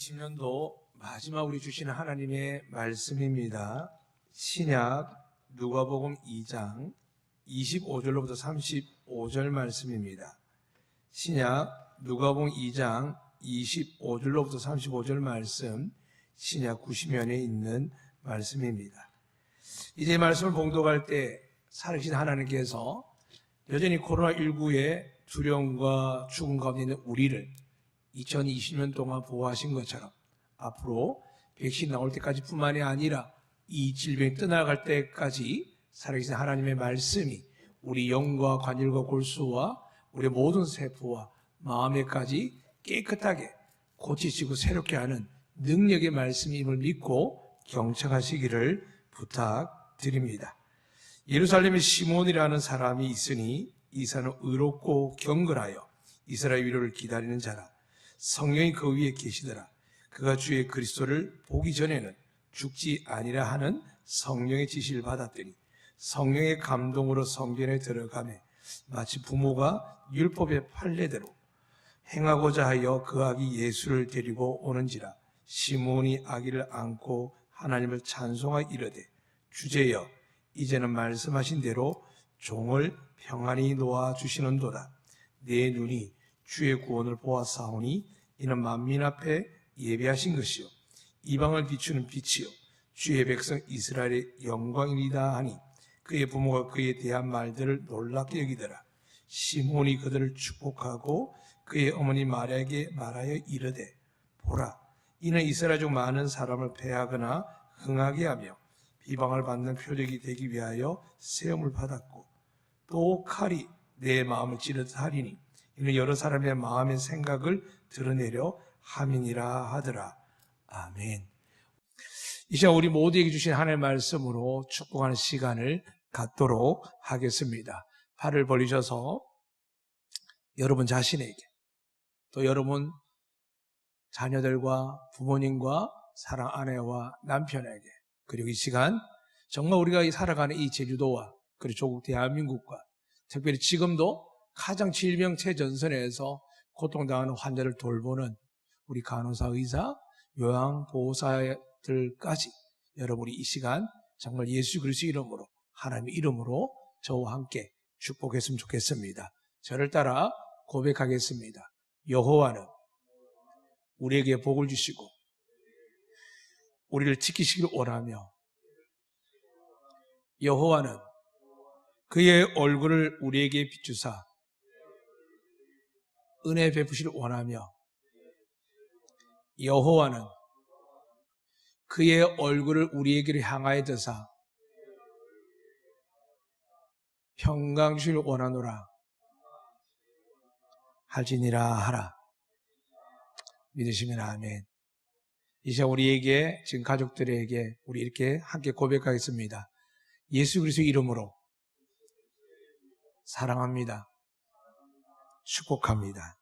2020년도 마지막으로 주시는 하나님의 말씀입니다. 신약 누가복음 2장 25절로부터 35절 말씀입니다. 신약 누가복음 2장 25절로부터 35절 말씀, 신약 90면에 있는 말씀입니다. 이제 말씀을 봉독할 때 살아계신 하나님께서 여전히 코로나19의 두려움과 죽음 가운데 있는 우리를 2020년 동안 보호하신 것처럼 앞으로 백신 나올 때까지 뿐만이 아니라 이 질병이 떠나갈 때까지 살아계신 하나님의 말씀이 우리 영과 관절과 골수와 우리 모든 세포와 마음에까지 깨끗하게 고치시고 새롭게 하는 능력의 말씀임을 믿고 경청하시기를 부탁드립니다. 예루살렘에 시몬이라는 사람이 있으니 이 사람은 의롭고 경건하여 이스라엘 위로를 기다리는 자라. 성령이 그 위에 계시더라. 그가 주의 그리스도를 보기 전에는 죽지 아니라 하는 성령의 지시를 받았더니 성령의 감동으로 성전에 들어가매 마치 부모가 율법의 판례대로 행하고자 하여 그 아기 예수를 데리고 오는지라. 시몬이 아기를 안고 하나님을 찬송하여 이르되 주제여 이제는 말씀하신 대로 종을 평안히 놓아주시는도다. 내 눈이 주의 구원을 보았사오니 이는 만민 앞에 예비하신 것이요 이방을 비추는 빛이요 주의 백성 이스라엘의 영광이니이다 하니 그의 부모가 그에 대한 말들을 놀랍게 여기더라. 시몬이 그들을 축복하고 그의 어머니 마리아에게 말하여 이르되 보라 이는 이스라엘 중 많은 사람을 패하거나 흥하게 하며 비방을 받는 표적이 되기 위하여 세움을 받았고 또 칼이 내 마음을 찌르듯 하리니 이는 여러 사람의 마음의 생각을 드러내려 함이니라 하더라. 아멘. 이 시간 우리 모두에게 주신 하나님의 말씀으로 축복하는 시간을 갖도록 하겠습니다. 팔을 벌리셔서 여러분 자신에게 또 여러분 자녀들과 부모님과 사랑 아내와 남편에게 그리고 이 시간 정말 우리가 살아가는 이 제주도와 그리고 조국 대한민국과 특별히 지금도 가장 질병 최전선에서 고통당하는 환자를 돌보는 우리 간호사, 의사, 요양보호사들까지 여러분이 이 시간 정말 예수 그리스도 이름으로 하나님의 이름으로 저와 함께 축복했으면 좋겠습니다. 저를 따라 고백하겠습니다. 여호와는 우리에게 복을 주시고 우리를 지키시길 원하며 여호와는 그의 얼굴을 우리에게 비추사 은혜 베푸시길 원하며 여호와는 그의 얼굴을 우리에게로 향하여 드사 평강 주시길 원하노라 할지니라 하라. 믿으시면 아멘. 이 시간 우리에게 지금 가족들에게 우리 이렇게 함께 고백하겠습니다. 예수 그리스도 이름으로 사랑합니다. 축복합니다.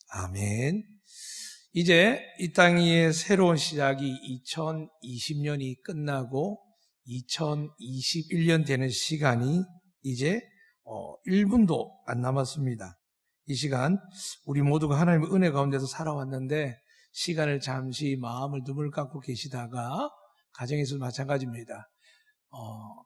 아멘. 이제 이 땅 위에 새로운 시작이 2020년이 끝나고 2021년 되는 시간이 이제 1분도 안 남았습니다. 이 시간 우리 모두가 하나님의 은혜 가운데서 살아왔는데 시간을 잠시 마음을 눈을 감고 계시다가 가정에서도 마찬가지입니다.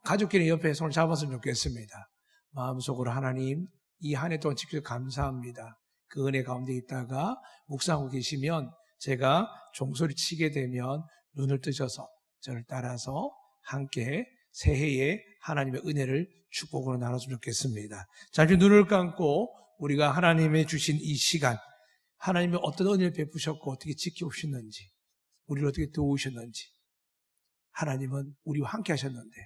가족끼리 옆에 손을 잡았으면 좋겠습니다. 마음속으로 하나님 이 한 해 동안 지켜서 감사합니다. 그 은혜 가운데 있다가 묵상하고 계시면 제가 종소리 치게 되면 눈을 뜨셔서 저를 따라서 함께 새해에 하나님의 은혜를 축복으로 나눴으면 좋겠습니다. 잠시 눈을 감고 우리가 하나님의 주신 이 시간 하나님이 어떤 은혜를 베푸셨고 어떻게 지켜오셨는지 우리를 어떻게 도우셨는지 하나님은 우리와 함께 하셨는데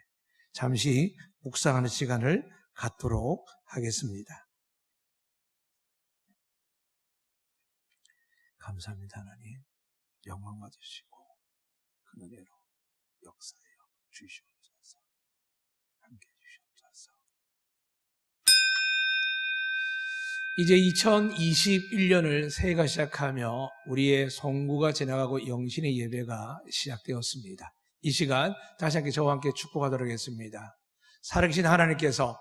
잠시 묵상하는 시간을 갖도록 하겠습니다. 감사합니다. 하나님 영광 받으시고 그 은혜로 역사하여 주시옵소서. 함께 해주시옵소서. 이제 2021년을 새해가 시작하며 우리의 송구가 지나가고 영신의 예배가 시작되었습니다. 이 시간 다시 함께 저와 함께 축복하도록 하겠습니다. 살아계신 하나님께서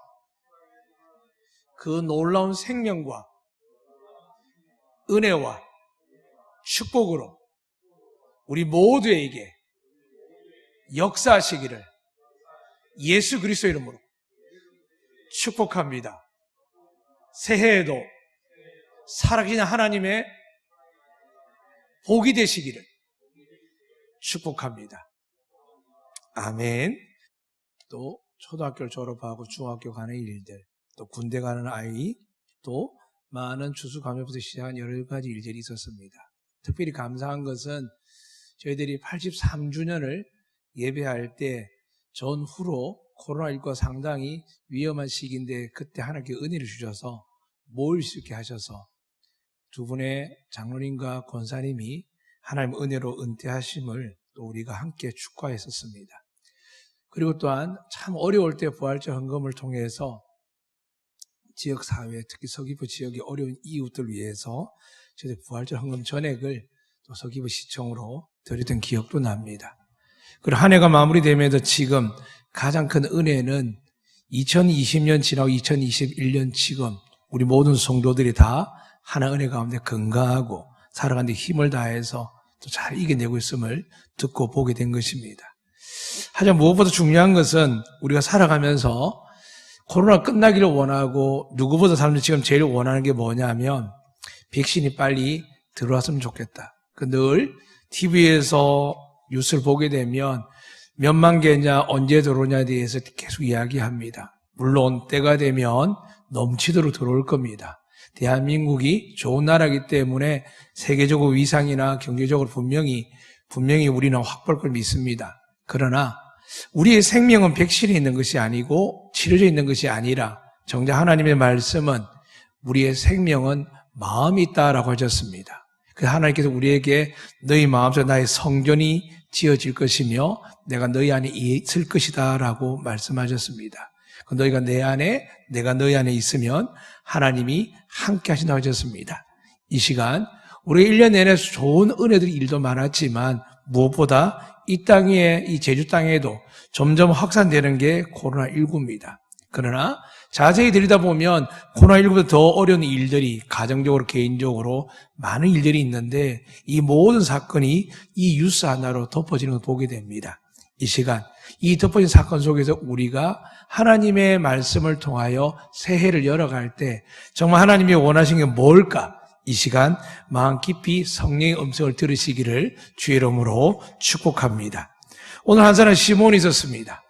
그 놀라운 생명과 은혜와 축복으로 우리 모두에게 역사하시기를 예수 그리스도 이름으로 축복합니다. 새해에도 살아계신 하나님의 복이 되시기를 축복합니다. 아멘. 또 초등학교를 졸업하고 중학교 가는 일들, 또 군대 가는 아이, 또 많은 추수감사부터 시작한 여러 가지 일들이 있었습니다. 특별히 감사한 것은 저희들이 83주년을 예배할 때 전후로 코로나19가 상당히 위험한 시기인데 그때 하나님께 은혜를 주셔서 모일 수 있게 하셔서 두 분의 장로님과 권사님이 하나님의 은혜로 은퇴하심을 또 우리가 함께 축하했었습니다. 그리고 또한 참 어려울 때 부활절 헌금을 통해서 지역사회, 특히 서귀포 지역의 어려운 이웃들 위해서 저희 부활절 헌금 전액을 또 서귀포 시청으로 드렸던 기억도 납니다. 그리고 한 해가 마무리되면서 지금 가장 큰 은혜는 2020년 지나고 2021년 지금 우리 모든 성도들이 다 하나 은혜 가운데 건강하고 살아가는 데 힘을 다해서 또 잘 이겨내고 있음을 듣고 보게 된 것입니다. 하지만 무엇보다 중요한 것은 우리가 살아가면서 코로나 끝나기를 원하고 누구보다 사람들이 지금 제일 원하는 게 뭐냐면 백신이 빨리 들어왔으면 좋겠다. 늘 TV에서 뉴스를 보게 되면 몇만 개냐 언제 들어오냐에 대해서 계속 이야기합니다. 물론 때가 되면 넘치도록 들어올 겁니다. 대한민국이 좋은 나라이기 때문에 세계적으로 위상이나 경제적으로 분명히 우리는 확보할 걸 믿습니다. 그러나 우리의 생명은 백신에 있는 것이 아니고 치료제에 있는 것이 아니라 정작 하나님의 말씀은 우리의 생명은 마음이 있다라고 하셨습니다. 그래서 하나님께서 우리에게 너희 마음속에 나의 성전이 지어질 것이며 내가 너희 안에 있을 것이다 라고 말씀하셨습니다. 너희가 내 안에 내가 너희 안에 있으면 하나님이 함께 하신다고 하셨습니다. 이 시간 우리 1년 내내 좋은 은혜들이 일도 많았지만 무엇보다 이 땅에 이 제주 땅에도 점점 확산되는 게 코로나19입니다. 그러나 자세히 들여다보면 코로나19보다 더 어려운 일들이 가정적으로 개인적으로 많은 일들이 있는데 이 모든 사건이 이 뉴스 하나로 덮어지는 걸 보게 됩니다. 이 시간 이 덮어진 사건 속에서 우리가 하나님의 말씀을 통하여 새해를 열어갈 때 정말 하나님이 원하시는 게 뭘까? 이 시간 마음 깊이 성령의 음성을 들으시기를 주의 이름으로 축복합니다. 오늘 한 사람 시몬이 있었습니다.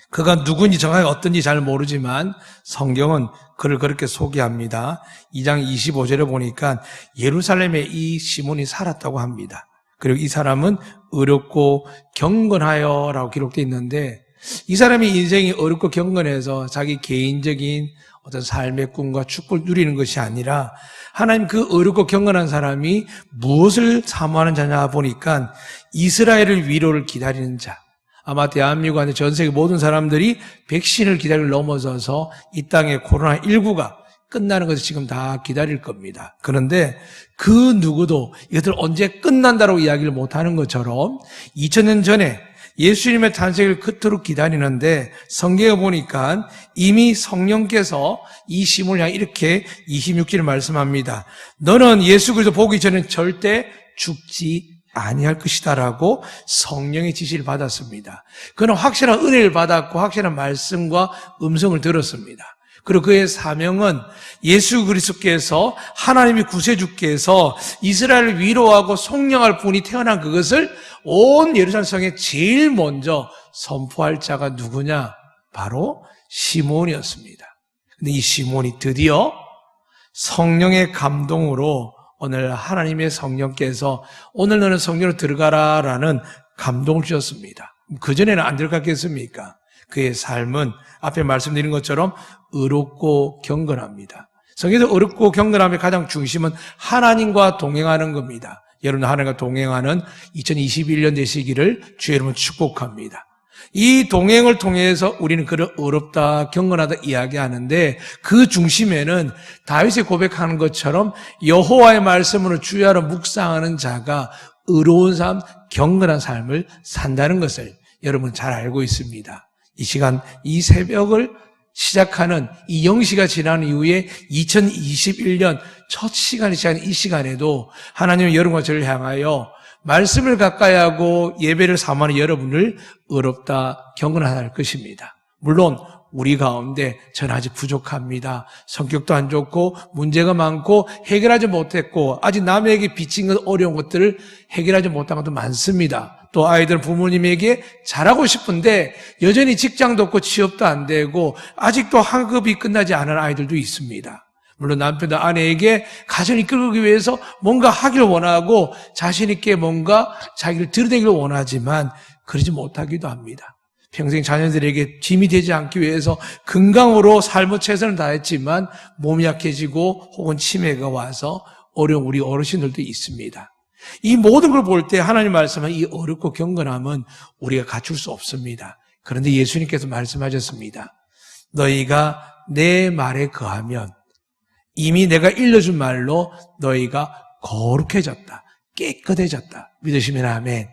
그가 누군지 정확히 어떤지 잘 모르지만 성경은 그를 그렇게 소개합니다. 2장 25절에 보니까 예루살렘에 이 시몬이 살았다고 합니다. 그리고 이 사람은 어렵고 경건하여라고 기록되어 있는데 이 사람의 인생이 어렵고 경건해서 자기 개인적인 어떤 삶의 꿈과 축복을 누리는 것이 아니라 하나님 그 어렵고 경건한 사람이 무엇을 사모하는 자냐 보니까 이스라엘을 위로를 기다리는 자. 아마 대한민국 안에 전 세계 모든 사람들이 백신을 기다리를 넘어서서 이 땅에 코로나19가 끝나는 것을 지금 다 기다릴 겁니다. 그런데 그 누구도 이것들 언제 끝난다라고 이야기를 못하는 것처럼 2000년 전에 예수님의 탄생을 그토록 기다리는데 성경에 보니까 이미 성령께서 이 시몬을 향해 이렇게 26절을 말씀합니다. 너는 예수 그리스도 보기 전에 절대 죽지 아니할 것이다라고 성령의 지시를 받았습니다. 그는 확실한 은혜를 받았고 확실한 말씀과 음성을 들었습니다. 그리고 그의 사명은 예수 그리스도께서 하나님의 구세주께서 이스라엘을 위로하고 속량할 분이 태어난 그것을 온 예루살렘 성에 제일 먼저 선포할 자가 누구냐? 바로 시몬이었습니다. 근데 이 시몬이 드디어 성령의 감동으로 오늘 하나님의 성령께서 오늘 너는 성령으로 들어가라라는 감동을 주셨습니다. 그전에는 안 들어갔겠습니까? 그의 삶은 앞에 말씀드린 것처럼 의롭고 경건합니다. 성경에서 의롭고 경건함의 가장 중심은 하나님과 동행하는 겁니다. 여러분 하나님과 동행하는 2021년 되시기를 주의 이름으로 축복합니다. 이 동행을 통해서 우리는 그를 의롭다 경건하다 이야기하는데 그 중심에는 다윗이 고백하는 것처럼 여호와의 말씀으로 주야로 묵상하는 자가 의로운 삶, 경건한 삶을 산다는 것을 여러분 잘 알고 있습니다. 이 시간, 이 새벽을 시작하는 이 0시가 지난 이후에 2021년 첫 시간이 시작한 이 시간에도 하나님은 여러분과 저를 향하여 말씀을 가까이 하고 예배를 사모하는 여러분을 어렵다 경건할 것입니다. 물론 우리 가운데 저는 아직 부족합니다. 성격도 안 좋고 문제가 많고 해결하지 못했고 아직 남에게 빚진 것 어려운 것들을 해결하지 못한 것도 많습니다. 또 아이들은 부모님에게 잘하고 싶은데 여전히 직장도 없고 취업도 안 되고 아직도 학업이 끝나지 않은 아이들도 있습니다. 물론 남편도 아내에게 가정을 이끌기 위해서 뭔가 하기를 원하고 자신 있게 뭔가 자기를 드러내기를 원하지만 그러지 못하기도 합니다. 평생 자녀들에게 짐이 되지 않기 위해서 건강으로 삶의 최선을 다했지만 몸이 약해지고 혹은 치매가 와서 어려운 우리 어르신들도 있습니다. 이 모든 걸 볼 때 하나님 말씀은 이 어렵고 경건함은 우리가 갖출 수 없습니다. 그런데 예수님께서 말씀하셨습니다. 너희가 내 말에 거하면 이미 내가 일러준 말로 너희가 거룩해졌다, 깨끗해졌다. 믿으시면 아멘.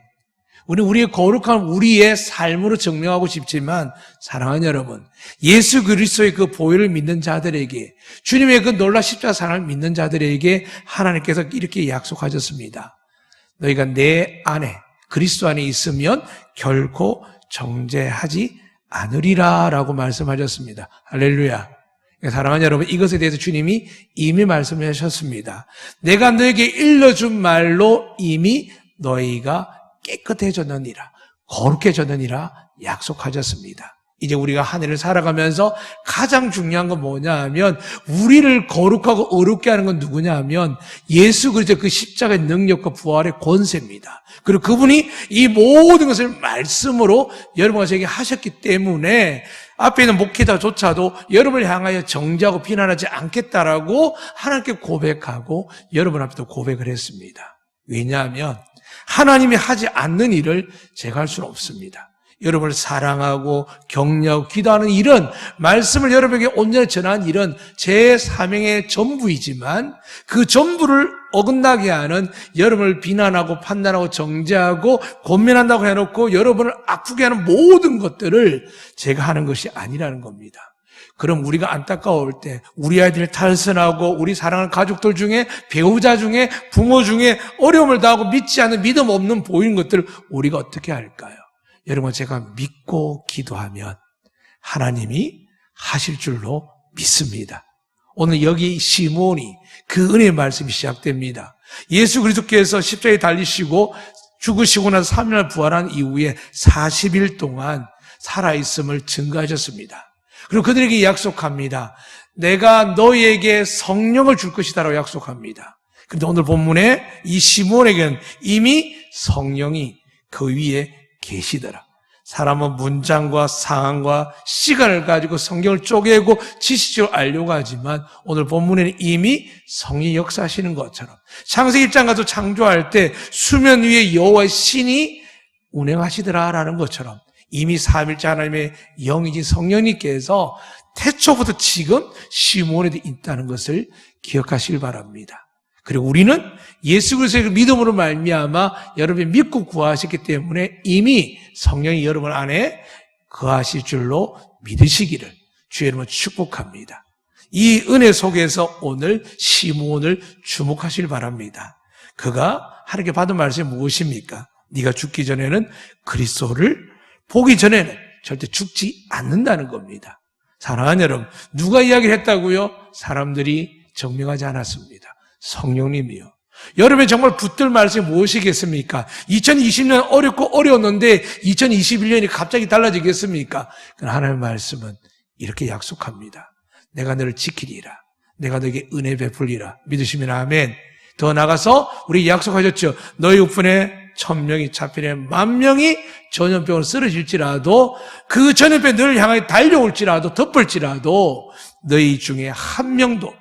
우리의 거룩함 우리의 삶으로 증명하고 싶지만 사랑하는 여러분, 예수 그리스도의 그 보혈을 믿는 자들에게, 주님의 그 놀라 십자가 사랑을 믿는 자들에게 하나님께서 이렇게 약속하셨습니다. 너희가 내 안에, 그리스도 안에 있으면 결코 정죄하지 않으리라 라고 말씀하셨습니다. 할렐루야. 사랑하는 여러분, 이것에 대해서 주님이 이미 말씀하셨습니다. 내가 너에게 일러준 말로 이미 너희가 깨끗해졌느니라, 거룩해졌느니라 약속하셨습니다. 이제 우리가 한 해를 살아가면서 가장 중요한 건 뭐냐 하면 우리를 거룩하고 어렵게 하는 건 누구냐 하면 예수 그리스도 그 십자가의 능력과 부활의 권세입니다. 그리고 그분이 이 모든 것을 말씀으로 여러분과 저에게 하셨기 때문에 앞에 있는 목회자조차도 여러분을 향하여 정죄하고 비난하지 않겠다라고 하나님께 고백하고 여러분 앞에도 고백을 했습니다. 왜냐하면 하나님이 하지 않는 일을 제가 할 수는 없습니다. 여러분을 사랑하고 격려하고 기도하는 일은, 말씀을 여러분에게 온전히 전하는 일은 제 사명의 전부이지만 그 전부를 어긋나게 하는, 여러분을 비난하고 판단하고 정죄하고 권면한다고 해놓고 여러분을 아프게 하는 모든 것들을 제가 하는 것이 아니라는 겁니다. 그럼 우리가 안타까울 때 우리 아이들이 탈선하고 우리 사랑하는 가족들 중에, 배우자 중에, 부모 중에 어려움을 당하고 믿지 않는, 믿음 없는 보이는 것들을 우리가 어떻게 할까요? 여러분, 제가 믿고 기도하면 하나님이 하실 줄로 믿습니다. 오늘 여기 시몬이 그 은혜의 말씀이 시작됩니다. 예수 그리스도께서 십자가에 달리시고 죽으시고 나서 3일 부활한 이후에 40일 동안 살아있음을 증거하셨습니다. 그리고 그들에게 약속합니다. 내가 너희에게 성령을 줄 것이다라고 약속합니다. 그런데 오늘 본문에 이 시몬에게는 이미 성령이 그 위에 계시더라. 사람은 문장과 상황과 시간을 가지고 성경을 쪼개고 지식적으로 알려고 하지만 오늘 본문에는 이미 성령이 역사하시는 것처럼, 창세기 1장 가서 창조할 때 수면 위에 여호와의 신이 운행하시더라라는 것처럼 이미 삼일째 하나님의 영이신 성령님께서 태초부터 지금 시몬에도 있다는 것을 기억하시길 바랍니다. 그리고 우리는 예수 그리스도의 믿음으로 말미암아 여러분이 믿고 구하셨기 때문에 이미 성령이 여러분 안에 거하실 줄로 믿으시기를 주의 이름으로 축복합니다. 이 은혜 속에서 오늘 시몬을 주목하시길 바랍니다. 그가 하나님께 받은 말씀이 무엇입니까? 네가 죽기 전에는 그리스도를 보기 전에는 절대 죽지 않는다는 겁니다. 사랑하는 여러분, 누가 이야기를 했다고요? 사람들이 증명하지 않았습니다. 성령님이요. 여러분이 정말 붙들 말씀이 무엇이겠습니까? 2020년 어렵고 어려웠는데 2021년이 갑자기 달라지겠습니까? 그러나 하나님의 말씀은 이렇게 약속합니다. 내가 너를 지키리라. 내가 너에게 은혜 베풀리라. 믿으시면 아멘. 더 나가서 우리 약속하셨죠. 너희 우편에 1000명이 잡히려 10,000명이 전염병으로 쓰러질지라도, 그 전염병이 너를 향하여 달려올지라도, 덮을지라도 너희 중에 한 명도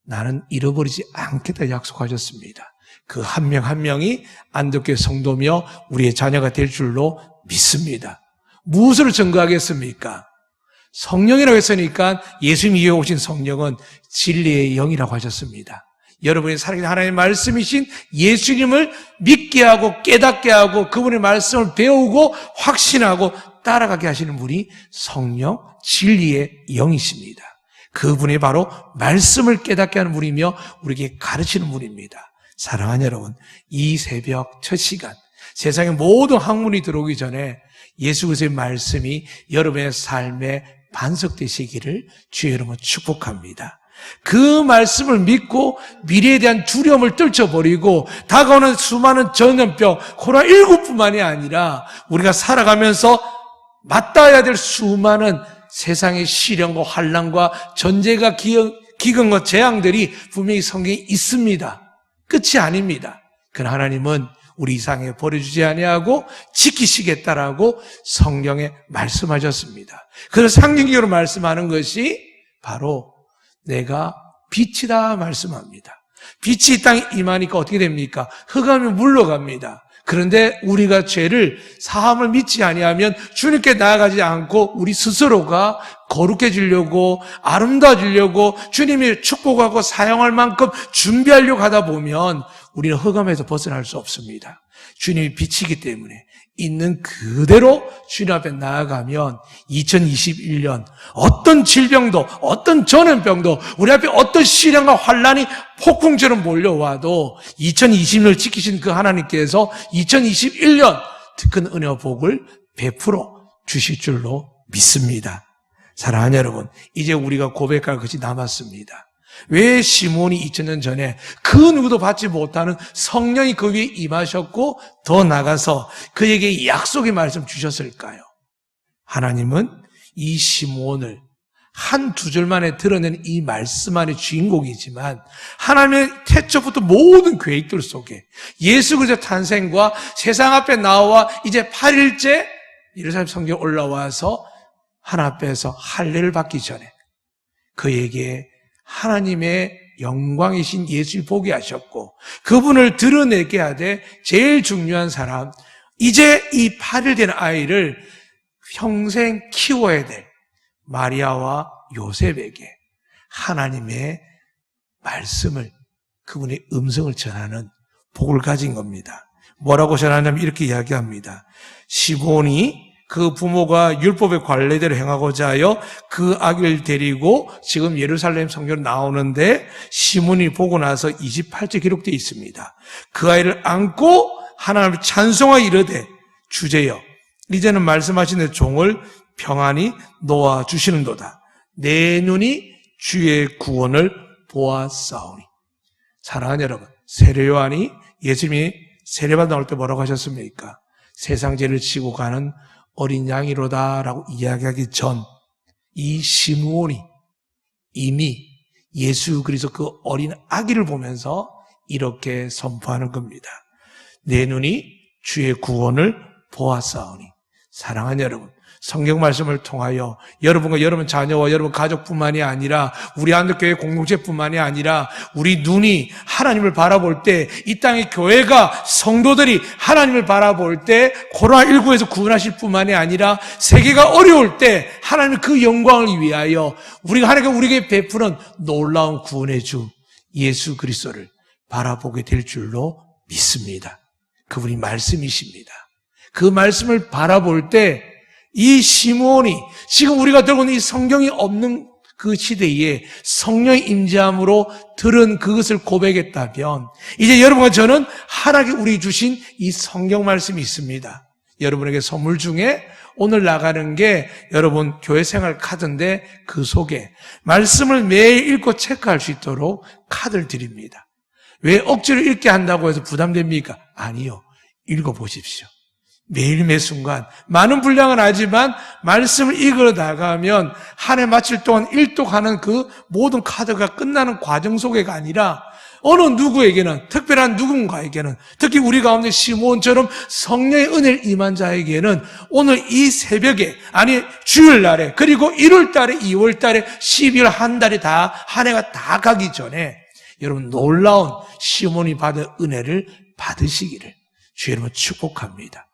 나는 잃어버리지 않겠다 약속하셨습니다. 그 한 명 한 명이 안독교회 성도며 우리의 자녀가 될 줄로 믿습니다. 무엇을 증거하겠습니까? 성령이라고 했으니까 예수님이 이어오신 성령은 진리의 영이라고 하셨습니다. 여러분이 살아계신 하나님의 말씀이신 예수님을 믿게 하고 깨닫게 하고 그분의 말씀을 배우고 확신하고 따라가게 하시는 분이 성령, 진리의 영이십니다. 그분이 바로 말씀을 깨닫게 하는 분이며 우리에게 가르치는 분입니다. 사랑하는 여러분, 이 새벽 첫 시간, 세상의 모든 학문이 들어오기 전에 예수 그리스도의 말씀이 여러분의 삶에 반석되시기를 주의 이름으로 축복합니다. 그 말씀을 믿고 미래에 대한 두려움을 떨쳐버리고 다가오는 수많은 전염병, 코로나19뿐만이 아니라 우리가 살아가면서 맞닿아야 될 수많은 세상의 시련과 환난과 전쟁과 기근과 재앙들이 분명히 성경에 있습니다. 끝이 아닙니다. 그러나 하나님은 우리 이상에 버려주지 아니하고 지키시겠다라고 성경에 말씀하셨습니다. 그래서 상징적으로 말씀하는 것이 바로 내가 빛이다 말씀합니다. 빛이 이 땅에 임하니까 어떻게 됩니까? 흑암이 물러갑니다. 그런데 우리가 죄를 사함을 믿지 아니하면 주님께 나아가지 않고 우리 스스로가 거룩해지려고 아름다워지려고 주님이 축복하고 사용할 만큼 준비하려고 하다 보면 우리는 흑암에서 벗어날 수 없습니다. 주님이 빛이기 때문에 있는 그대로 주님 앞에 나아가면 2021년 어떤 질병도 어떤 전염병도 우리 앞에 어떤 시련과 환난이 폭풍처럼 몰려와도 2020년을 지키신 그 하나님께서 2021년 큰 은혜와 복을 베풀어 주실 줄로 믿습니다. 사랑하는 여러분, 이제 우리가 고백할 것이 남았습니다. 왜 시몬이 2000년 전에 그 누구도 받지 못하는 성령이 그 위에 임하셨고 더 나가서 그에게 약속의 말씀 주셨을까요? 하나님은 이 시몬을 한 두 절 만에 드러낸 이 말씀 안의 주인공이지만 하나님의 태초부터 모든 계획들 속에 예수 그리스도의 탄생과 세상 앞에 나와 이제 8일째 예루살렘 성경에 올라와서 하나님 앞에서 할례를 받기 전에 그에게 하나님의 영광이신 예수를 보게 하셨고 그분을 드러내게 하되 제일 중요한 사람, 이제 이 8일 된 아이를 평생 키워야 될 마리아와 요셉에게 하나님의 말씀을, 그분의 음성을 전하는 복을 가진 겁니다. 뭐라고 전하냐면 이렇게 이야기합니다. 시몬이 그 부모가 율법의 관례대로 행하고자 하여 그 아기를 데리고 지금 예루살렘 성경으로 나오는데 시몬이 보고 나서 28절 기록되어 있습니다. 그 아이를 안고 하나님을 찬송하여 이르되 주제여 이제는 말씀하신 내 종을 평안히 놓아주시는도다. 내 눈이 주의 구원을 보았사오니. 사랑하는 여러분, 세례요한이 예수님이 세례받아 나올 때 뭐라고 하셨습니까? 세상 죄를 지고 가는 어린 양이로다라고 이야기하기 전 이 시므온이 이미 예수 그리스도 그 어린 아기를 보면서 이렇게 선포하는 겁니다. 내 눈이 주의 구원을 보았사오니. 사랑하는 여러분, 성경 말씀을 통하여 여러분과 여러분 자녀와 여러분 가족뿐만이 아니라 우리 한국교회 공동체뿐만이 아니라 우리 눈이 하나님을 바라볼 때 이 땅의 교회가 성도들이 하나님을 바라볼 때 코로나19에서 구원하실 뿐만이 아니라 세계가 어려울 때 하나님의 그 영광을 위하여 우리가 하나님께 우리에게 베푸는 놀라운 구원의 주 예수 그리스도를 바라보게 될 줄로 믿습니다. 그분이 말씀이십니다. 그 말씀을 바라볼 때 이 시므온이 지금 우리가 들고 있는 이 성경이 없는 그 시대에 성령의 임재함으로 들은 그것을 고백했다면 이제 여러분과 저는 하나님께 우리 주신 이 성경 말씀이 있습니다. 여러분에게 선물 중에 오늘 나가는 게 여러분 교회 생활 카드인데 그 속에 말씀을 매일 읽고 체크할 수 있도록 카드를 드립니다. 왜 억지로 읽게 한다고 해서 부담됩니까? 아니요. 읽어보십시오. 매일 매 순간 많은 분량은 아니지만 말씀을 읽어 나가면 한 해 마칠 동안 일독하는 그 모든 카드가 끝나는 과정 속에가 아니라 어느 누구에게는, 특별한 누군가에게는, 특히 우리 가운데 시몬처럼 성령의 은혜를 임한 자에게는 오늘 이 새벽에, 아니 주일날에, 그리고 1월달에, 2월달에, 12월 한 달이 다, 한 해가 다 가기 전에 여러분 놀라운 시몬이 받은 은혜를 받으시기를 주의 이름으로 축복합니다.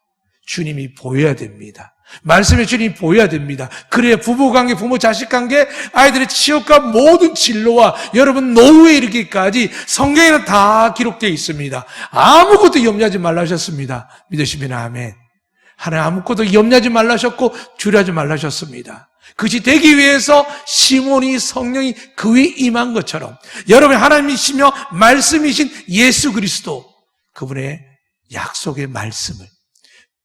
주님이 보여야 됩니다. 말씀의 주님이 보여야 됩니다. 그래야 부부관계, 부모 자식관계, 아이들의 취업과 모든 진로와 여러분 노후에 이르기까지 성경에는 다 기록되어 있습니다. 아무것도 염려하지 말라 하셨습니다. 믿으시면 아멘. 하나님 아무것도 염려하지 말라 하셨고 두려워하지 말라 하셨습니다. 그것이 되기 위해서 시몬이 성령이 그 위에 임한 것처럼 여러분 하나님이시며 말씀이신 예수 그리스도 그분의 약속의 말씀을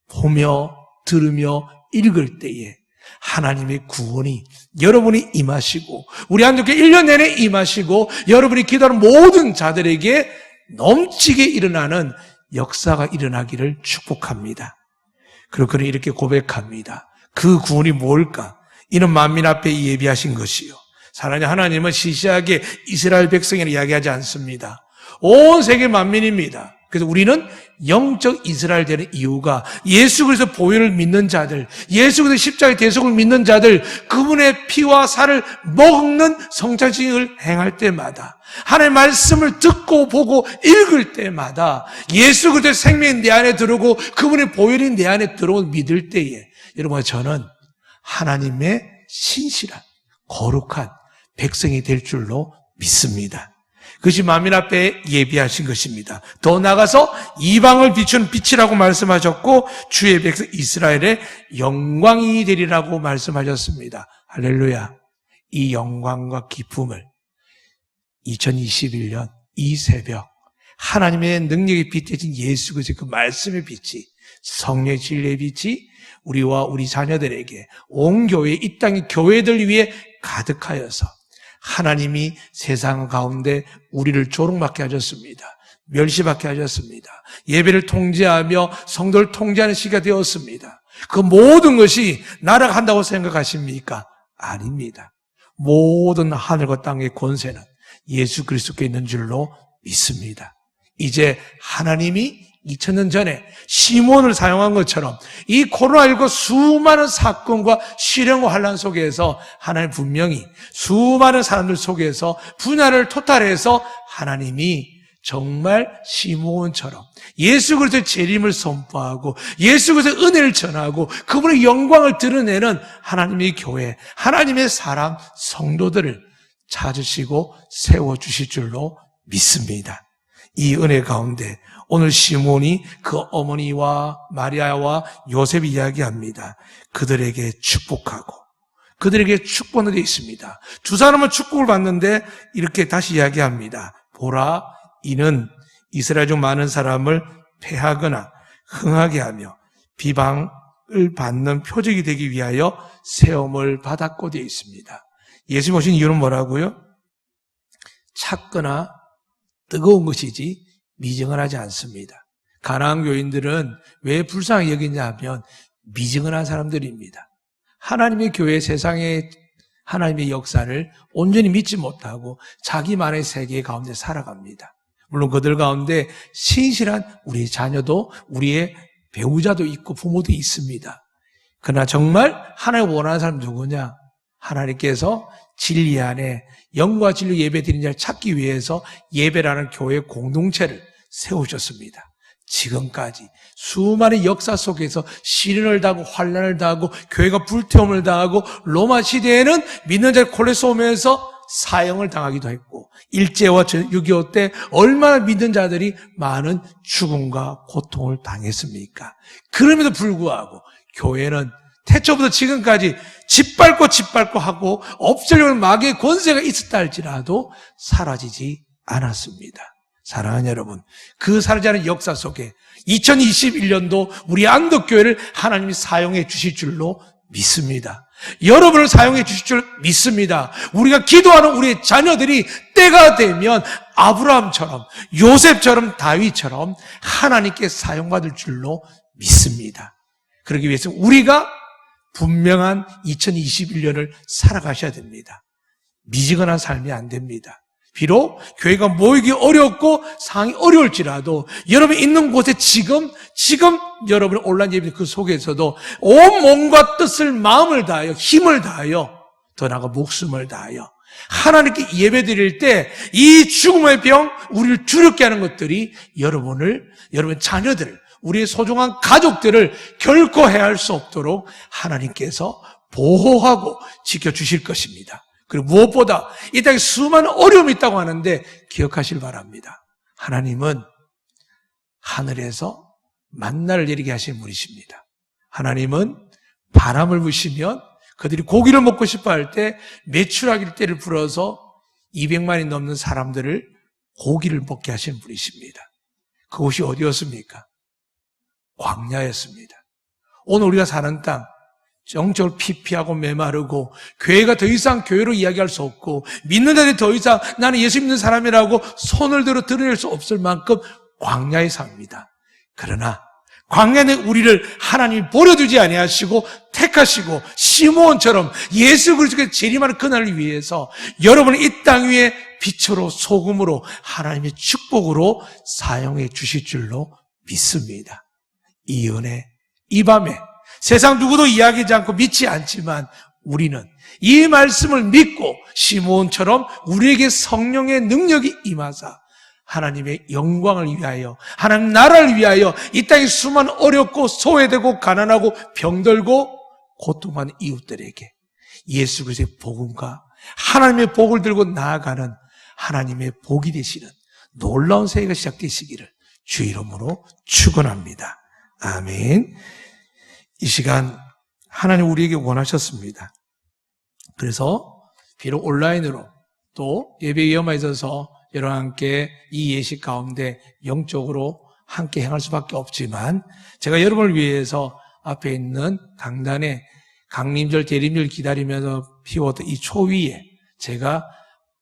보며 들으며 읽을 때에 하나님의 구원이 여러분이 임하시고 우리 한국교회 1년 내내 임하시고 여러분이 기도하는 모든 자들에게 넘치게 일어나는 역사가 일어나기를 축복합니다. 그리고 그는 이렇게 고백합니다. 그 구원이 뭘까? 이는 만민 앞에 예비하신 것이요. 사랑하는 하나님은 시시하게 이스라엘 백성이라 이야기하지 않습니다. 온 세계 만민입니다. 그래서 우리는 영적 이스라엘 되는 이유가 예수 그리스도 보혈을 믿는 자들, 예수 그리스도 십자가의 대속을 믿는 자들, 그분의 피와 살을 먹는 성찬식을 행할 때마다 하나님의 말씀을 듣고 보고 읽을 때마다 예수 그리스도의 생명이 내 안에 들어오고 그분의 보혈이 내 안에 들어오고 믿을 때에 여러분 저는 하나님의 신실한 거룩한 백성이 될 줄로 믿습니다. 그것이 만민 앞에 예비하신 것입니다. 더 나아가서 이방을 비추는 빛이라고 말씀하셨고 주의 백성 이스라엘의 영광이 되리라고 말씀하셨습니다. 할렐루야. 이 영광과 기쁨을 2021년 이 새벽 하나님의 능력이 빛해진 예수 그리스도의 그 말씀의 빛이 성령의 진리의 빛이 우리와 우리 자녀들에게 온 교회 이 땅의 교회들 위해 가득하여서 하나님이 세상 가운데 우리를 조롱받게 하셨습니다. 멸시받게 하셨습니다. 예배를 통제하며 성도를 통제하는 시기가 되었습니다. 그 모든 것이 날아간다고 생각하십니까? 아닙니다. 모든 하늘과 땅의 권세는 예수 그리스도께 있는 줄로 믿습니다. 이제 하나님이 2000년 전에 시몬을 사용한 것처럼 이 코로나19 수많은 사건과 시련과 환난 속에서 하나님 분명히 수많은 사람들 속에서 분야를 토탈해서 하나님이 정말 시몬처럼 예수 그리스도의 재림을 선포하고 예수 그리스도의 은혜를 전하고 그분의 영광을 드러내는 하나님의 교회, 하나님의 사람, 성도들을 찾으시고 세워주실 줄로 믿습니다. 이 은혜 가운데 오늘 시몬이 그 어머니와 마리아와 요셉이 이야기합니다. 그들에게 축복하고 그들에게 축복은 되어 있습니다. 두 사람은 축복을 받는데 이렇게 다시 이야기합니다. 보라, 이는 이스라엘 중 많은 사람을 패하거나 흥하게 하며 비방을 받는 표적이 되기 위하여 세움을 받았고 되어 있습니다. 예수님 오신 이유는 뭐라고요? 찾거나 뜨거운 것이지 미증을 하지 않습니다. 가나안 교인들은 왜 불쌍히 여기냐 하면 미증을 사람들입니다. 하나님의 교회 세상의 하나님의 역사를 온전히 믿지 못하고 자기만의 세계 가운데 살아갑니다. 물론 그들 가운데 신실한 우리의 자녀도 우리의 배우자도 있고 부모도 있습니다. 그러나 정말 하나님 원하는 사람 누구냐? 하나님께서 진리 안에 영과 진리 예배 드리는 자를 찾기 위해서 예배라는 교회 공동체를 세우셨습니다. 지금까지 수많은 역사 속에서 시련을 당하고 환난을 당하고 교회가 불태움을 당하고 로마 시대에는 믿는 자를 콜레세움에서 사형을 당하기도 했고 일제와 6.25 때 얼마나 믿는 자들이 많은 죽음과 고통을 당했습니까? 그럼에도 불구하고 교회는 태초부터 지금까지 짓밟고 하고 없애려는 마귀의 권세가 있었다 할지라도 사라지지 않았습니다. 사랑하는 여러분, 그 사라지지 않은 역사 속에 2021년도 우리 안덕교회를 하나님이 사용해 주실 줄로 믿습니다. 여러분을 사용해 주실 줄 믿습니다. 우리가 기도하는 우리의 자녀들이 때가 되면 아브라함처럼 요셉처럼 다윗처럼 하나님께 사용받을 줄로 믿습니다. 그러기 위해서 우리가 분명한 2021년을 살아가셔야 됩니다. 미지근한 삶이 안 됩니다. 비록 교회가 모이기 어렵고 상황이 어려울지라도 여러분 있는 곳에 지금 여러분의 온라인 예배 그 속에서도 온 몸과 뜻을 마음을 다하여 힘을 다하여 더 나아가 목숨을 다하여 하나님께 예배 드릴 때 이 죽음의 병 우리를 두렵게 하는 것들이 여러분 자녀들을 우리의 소중한 가족들을 결코 해할 수 없도록 하나님께서 보호하고 지켜주실 것입니다. 그리고 무엇보다 이 땅에 수많은 어려움이 있다고 하는데 기억하실 바랍니다. 하나님은 하늘에서 만나를 내리게 하시는 분이십니다. 하나님은 바람을 부시면 그들이 고기를 먹고 싶어 할 때 메추라기 떼를 불어서 200만이 넘는 사람들을 고기를 먹게 하신 분이십니다. 그곳이 어디였습니까? 광야였습니다. 오늘 우리가 사는 땅, 영적으로 피폐하고 메마르고 교회가 더 이상 교회로 이야기할 수 없고 믿는 자들이 더 이상 나는 예수 믿는 사람이라고 손을 들어 드러낼 수 없을 만큼 광야의 삶입니다. 그러나 광야는 우리를 하나님이 버려두지 아니하시고 택하시고 시므온처럼 예수 그리스도의 재림하는 그날을 위해서 여러분을 이 땅 위에 빛으로 소금으로 하나님의 축복으로 사용해 주실 줄로 믿습니다. 이 은혜, 이 밤에 세상 누구도 이야기하지 않고 믿지 않지만 우리는 이 말씀을 믿고 시므온처럼 우리에게 성령의 능력이 임하사 하나님의 영광을 위하여 하나님 나라를 위하여 이 땅에 수많은 어렵고 소외되고 가난하고 병들고 고통하는 이웃들에게 예수 그리스도의 복음과 하나님의 복을 들고 나아가는 하나님의 복이 되시는 놀라운 새해가 시작되시기를 주 이름으로 축원합니다. 아멘. 이 시간 하나님 우리에게 원하셨습니다. 그래서 비록 온라인으로 또 예배 위험에 있어서 여러분과 함께 이 예식 가운데 영적으로 함께 행할 수밖에 없지만 제가 여러분을 위해서 앞에 있는 강단에 강림절 대림절 기다리면서 피웠던 이 초위에 제가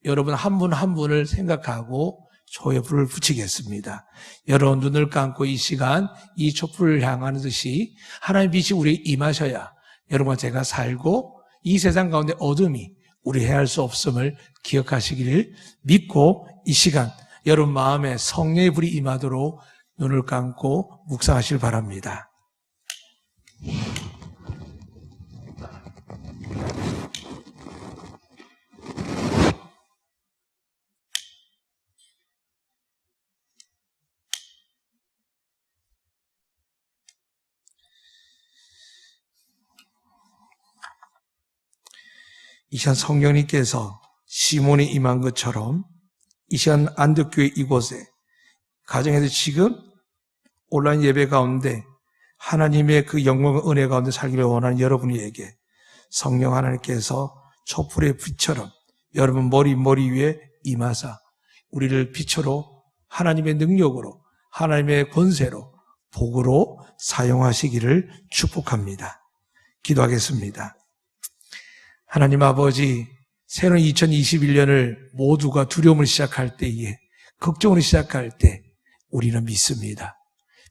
여러분 한 분 한 분을 생각하고 초에 불을 붙이겠습니다. 여러분 눈을 감고 이 시간 이 촛불을 향하는 듯이 하나님의 빛이 우리에 임하셔야 여러분과 제가 살고 이 세상 가운데 어둠이 우리 해할 수 없음을 기억하시기를 믿고 이 시간 여러분 마음에 성령의 불이 임하도록 눈을 감고 묵상하시길 바랍니다. 이 시간 성령님께서 시몬이 임한 것처럼 이 시간 안덕교회 이곳에 가정에서 지금 온라인 예배 가운데 하나님의 그 영광과 은혜 가운데 살기를 원하는 여러분에게 성령 하나님께서 촛불의 빛처럼 여러분 머리 위에 임하사 우리를 빛으로 하나님의 능력으로 하나님의 권세로 복으로 사용하시기를 축복합니다. 기도하겠습니다. 하나님 아버지, 새로운 2021년을 모두가 두려움을 시작할 때에, 걱정으로 시작할 때 우리는 믿습니다.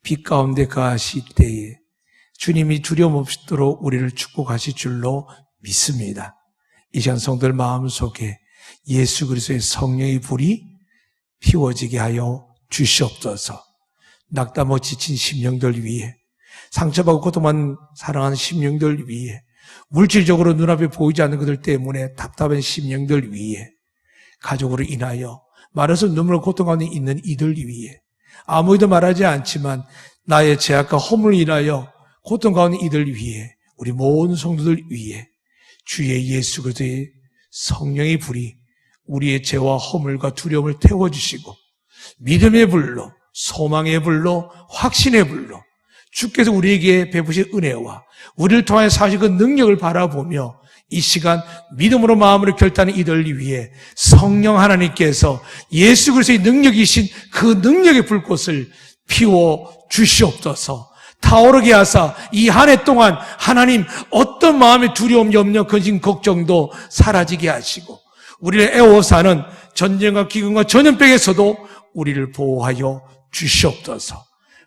빛 가운데 거하실 때에 주님이 두려움 없도록 우리를 축복하실 줄로 믿습니다. 이 시간 성도들 마음속에 예수 그리스도의 성령의 불이 피워지게 하여 주시옵소서. 낙담하고 지친 심령들 위해, 상처받고 고통만 사랑하는 심령들 위해, 물질적으로 눈앞에 보이지 않는 것들 때문에 답답한 심령들 위해, 가족으로 인하여 말해서 눈물 고통 가운데 있는 이들 위해, 아무리도 말하지 않지만 나의 죄악과 허물을 인하여 고통 가운데 이들 위해, 우리 모든 성도들 위해 주의 예수 그리스도의 성령의 불이 우리의 죄와 허물과 두려움을 태워주시고 믿음의 불로, 소망의 불로, 확신의 불로 주께서 우리에게 베푸신 은혜와 우리를 통하여 사실 그 능력을 바라보며 이 시간 믿음으로 마음으로 결단하는 이들 위해 성령 하나님께서 예수 그리스도의 능력이신 그 능력의 불꽃을 피워 주시옵소서. 타오르게 하사 이 한 해 동안 하나님 어떤 마음의 두려움, 염려, 근심, 걱정도 사라지게 하시고 우리를 애워사는 전쟁과 기근과 전염병에서도 우리를 보호하여 주시옵소서.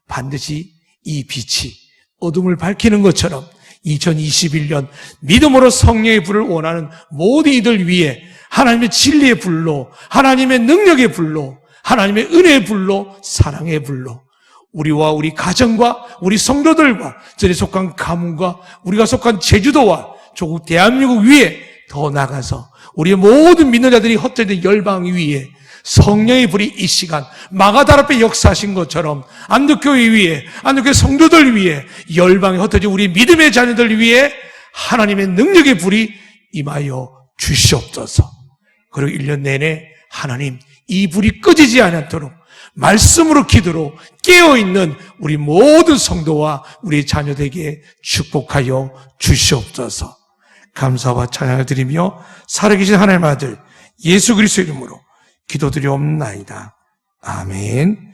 반드시 이 빛이 어둠을 밝히는 것처럼 2021년 믿음으로 성령의 불을 원하는 모든 이들 위해 하나님의 진리의 불로, 하나님의 능력의 불로, 하나님의 은혜의 불로, 사랑의 불로 우리와 우리 가정과 우리 성도들과 저에 속한 가문과 우리가 속한 제주도와 조국 대한민국 위에 더 나가서 우리의 모든 믿는 자들이 흩어진 열방 위에 성령의 불이 이 시간 마가다라 앞에 역사하신 것처럼 안덕교회 위에, 안덕교회 성도들 위에, 열방에 흩어진 우리 믿음의 자녀들 위에 하나님의 능력의 불이 임하여 주시옵소서. 그리고 1년 내내 하나님 이 불이 꺼지지 않도록 말씀으로 기도로 깨어있는 우리 모든 성도와 우리 자녀들에게 축복하여 주시옵소서. 감사와 찬양을 드리며 살아계신 하나님의 아들 예수 그리스도의 이름으로 기도드리옵나이다. 아멘.